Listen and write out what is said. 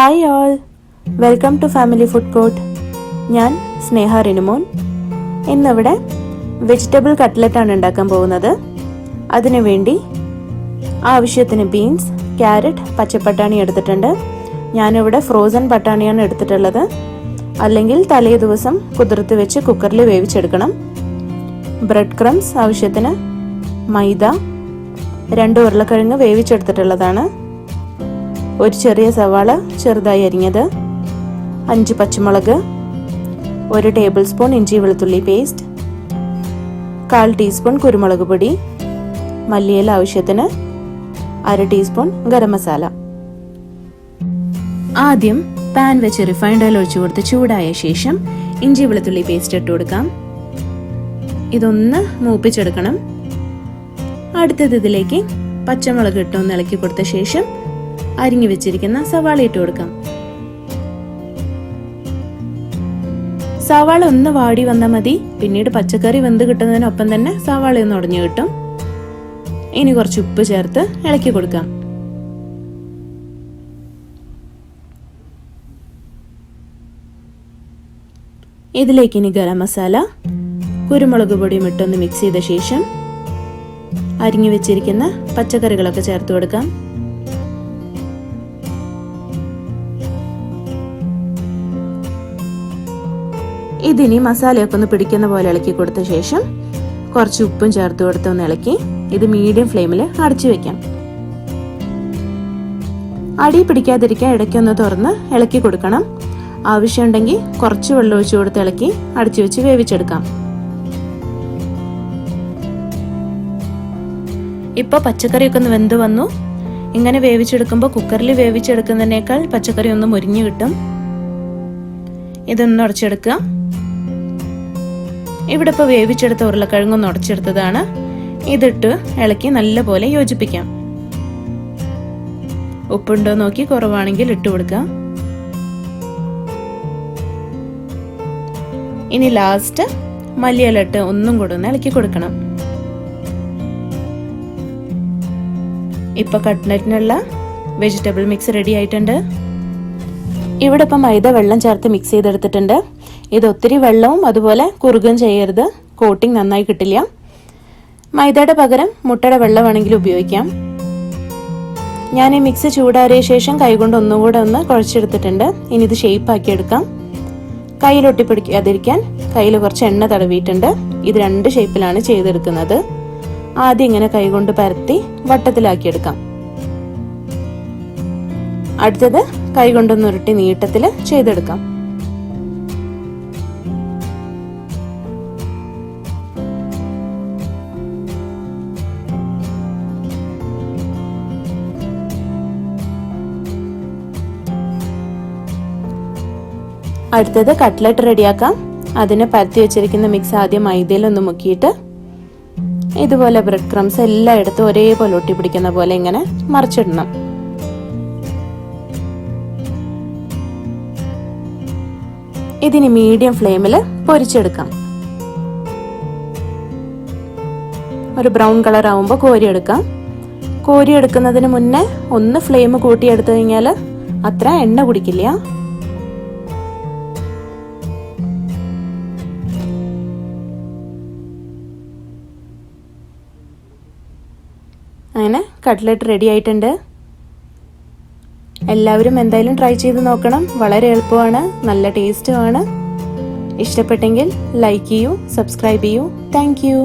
Hi all, welcome to family food court. ഞാൻ സ്നേഹ റിനുമോൻ. ഇന്നിവിടെ vegetable കട്ട്ലറ്റാണ് ഉണ്ടാക്കാൻ പോകുന്നത്. അതിനുവേണ്ടി ആവശ്യത്തിന് ബീൻസ്, ക്യാരറ്റ്, പച്ചപ്പട്ടാണി എടുത്തിട്ടുണ്ട്. ഞാനിവിടെ ഫ്രോസൺ പട്ടാണിയാണ് എടുത്തിട്ടുള്ളത്. അല്ലെങ്കിൽ തലേ ദിവസം കുതിർത്ത് വെച്ച് കുക്കറിൽ വേവിച്ചെടുക്കണം. ബ്രെഡ് ക്രംസ് ആവശ്യത്തിന്, മൈദ, 2 ഉരുളക്കിഴങ്ങ് വേവിച്ചെടുത്തിട്ടുള്ളതാണ്, ഒരു ചെറിയ സവാള ചെറുതായി അരിഞ്ഞത്, 5 പച്ചമുളക്, 1 ടേബിൾ സ്പൂൺ ഇഞ്ചി വെളുത്തുള്ളി പേസ്റ്റ്, 1/4 ടീസ്പൂൺ കുരുമുളക് പൊടി, മല്ലിയില ആവശ്യത്തിന്, 1/2 ടീസ്പൂൺ ഗരം മസാല. ആദ്യം പാൻ വെച്ച് റിഫൈൻഡ് ഓയിൽ ഒഴിച്ചു കൊടുത്ത് ചൂടായ ശേഷം ഇഞ്ചി വെളുത്തുള്ളി പേസ്റ്റ് ഇട്ട് കൊടുക്കാം. ഇതൊന്ന് മൂപ്പിച്ചെടുക്കണം. അടുത്തത് ഇതിലേക്ക് പച്ചമുളക് ഇട്ടൊന്ന് ഇളക്കി കൊടുത്ത ശേഷം അരിഞ്ഞു വെച്ചിരിക്കുന്ന സവാള ഇട്ട് കൊടുക്കാം. സവാള ഒന്ന് വാടി വന്നാൽ മതി. പിന്നീട് പച്ചക്കറി വെന്ത് കിട്ടുന്നതിനൊപ്പം തന്നെ സവാള ഒന്ന് ഉടഞ്ഞു കിട്ടും. ഇനി കുറച്ച് ഉപ്പ് ചേർത്ത് ഇളക്കി കൊടുക്കാം. ഇതിലേക്ക് ഇനി ഗരം മസാല, കുരുമുളക് പൊടിയും ഇട്ടൊന്ന് മിക്സ് ചെയ്ത ശേഷം അരിഞ്ഞു വെച്ചിരിക്കുന്ന പച്ചക്കറികളൊക്കെ ചേർത്ത് കൊടുക്കാം. ഇതിനി മസാലയൊക്കെ ഒന്ന് പിടിക്കുന്ന പോലെ ഇളക്കി കൊടുത്ത ശേഷം കുറച്ച് ഉപ്പും ചേർത്ത് കൊടുത്ത് ഒന്ന് ഇളക്കി ഇത് മീഡിയം ഫ്ലെയിമിൽ അടച്ചു വെക്കാം. അടി പിടിക്കാതിരിക്കാൻ ഇടയ്ക്കൊന്ന് തുറന്ന് ഇളക്കി കൊടുക്കണം. ആവശ്യമുണ്ടെങ്കിൽ കുറച്ച് വെള്ളം ഒഴിച്ചു കൊടുത്ത് ഇളക്കി അടച്ചു വെച്ച് വേവിച്ചെടുക്കാം. ഇപ്പോൾ പച്ചക്കറിയൊക്കെ ഒന്ന് വെന്ത് വന്നു. ഇങ്ങനെ വേവിച്ചെടുക്കുമ്പോൾ കുക്കറിൽ വേവിച്ചെടുക്കുന്നതിനേക്കാൾ പച്ചക്കറി ഒന്ന് മുരിഞ്ഞു കിട്ടും. ഇതൊന്ന് ഉടച്ചെടുക്കുക. ഇവിടെ ഇപ്പോൾ വേവിച്ചെടുത്ത ഉരുളക്കിഴങ്ങൊന്ന് ഉടച്ചെടുത്തതാണ്. ഇതിട്ട് ഇളക്കി നല്ലപോലെ യോജിപ്പിക്കാം. ഉപ്പുണ്ടോ നോക്കി കുറവാണെങ്കിൽ ഇട്ട് കൊടുക്കുക. ഇനി ലാസ്റ്റ് മല്ലിയില ഇട്ട് ഒന്നും കൂടെ ഒന്ന് ഇളക്കി കൊടുക്കണം. ഇപ്പൊ കട്ട്ലറ്റിനുള്ള വെജിറ്റബിൾ മിക്സ് റെഡി ആയിട്ടുണ്ട്. ഇവിടെ ഇപ്പം മൈദ വെള്ളം ചേർത്ത് മിക്സ് ചെയ്തെടുത്തിട്ടുണ്ട്. ഇത് ഒത്തിരി വെള്ളവും അതുപോലെ കുറുകും ചെയ്യരുത്, കോട്ടിങ് നന്നായി കിട്ടില്ല. മൈദയുടെ പകരം മുട്ടയുടെ വെള്ളം വേണമെങ്കിൽ ഉപയോഗിക്കാം. ഞാൻ ഈ മിക്സ് ചൂടാറിയ ശേഷം കൈകൊണ്ട് ഒന്നുകൂടെ ഒന്ന് കുഴച്ചെടുത്തിട്ടുണ്ട്. ഇനി ഇത് ഷേപ്പ് ആക്കി എടുക്കാം. കയ്യിലൊട്ടിപ്പിടിക്കാതിരിക്കാൻ കയ്യിൽ കുറച്ച് എണ്ണ തടവിയിട്ടുണ്ട്. ഇത് 2 ഷേപ്പിലാണ് ചെയ്തെടുക്കുന്നത്. ആദ്യം ഇങ്ങനെ കൈകൊണ്ട് പരത്തി വട്ടത്തിലാക്കിയെടുക്കാം. അടുത്തത് കൈകൊണ്ടൊന്ന് ഉരുട്ടി നീട്ടത്തിൽ ചെയ്തെടുക്കാം. അടുത്തത് കട്ട്ലറ്റ് റെഡിയാക്കാം. അതിന് പരത്തി വെച്ചിരിക്കുന്ന മിക്സ് ആദ്യം മൈദയിലൊന്ന് മുക്കിയിട്ട് ഇതുപോലെ ബ്രെഡ് ക്രംസ് എല്ലായിടത്തും ഒരേപോലെ ഒട്ടിപ്പിടിക്കുന്ന പോലെ ഇങ്ങനെ മറിച്ചിടണം. ഇതിന് മീഡിയം ഫ്ലെയിമിൽ പൊരിച്ചെടുക്കാം. ഒരു ബ്രൗൺ കളർ ആവുമ്പോൾ കോരിയെടുക്കാം. കോരിയെടുക്കുന്നതിന് മുന്നേ ഒന്ന് ഫ്ലെയിം കൂട്ടിയെടുത്തു കഴിഞ്ഞാൽ അത്ര എണ്ണ കുടിക്കില്ല. അങ്ങനെ കട്ട്ലറ്റ് റെഡി ആയിട്ടുണ്ട്. എല്ലാവരും എന്തായാലും ട്രൈ ചെയ്ത് നോക്കണം. വളരെ എളുപ്പമാണ്, നല്ല ടേസ്റ്റുമാണ്. ഇഷ്ടപ്പെട്ടെങ്കിൽ ലൈക്ക് ചെയ്യൂ, സബ്സ്ക്രൈബ് ചെയ്യൂ. Thank you.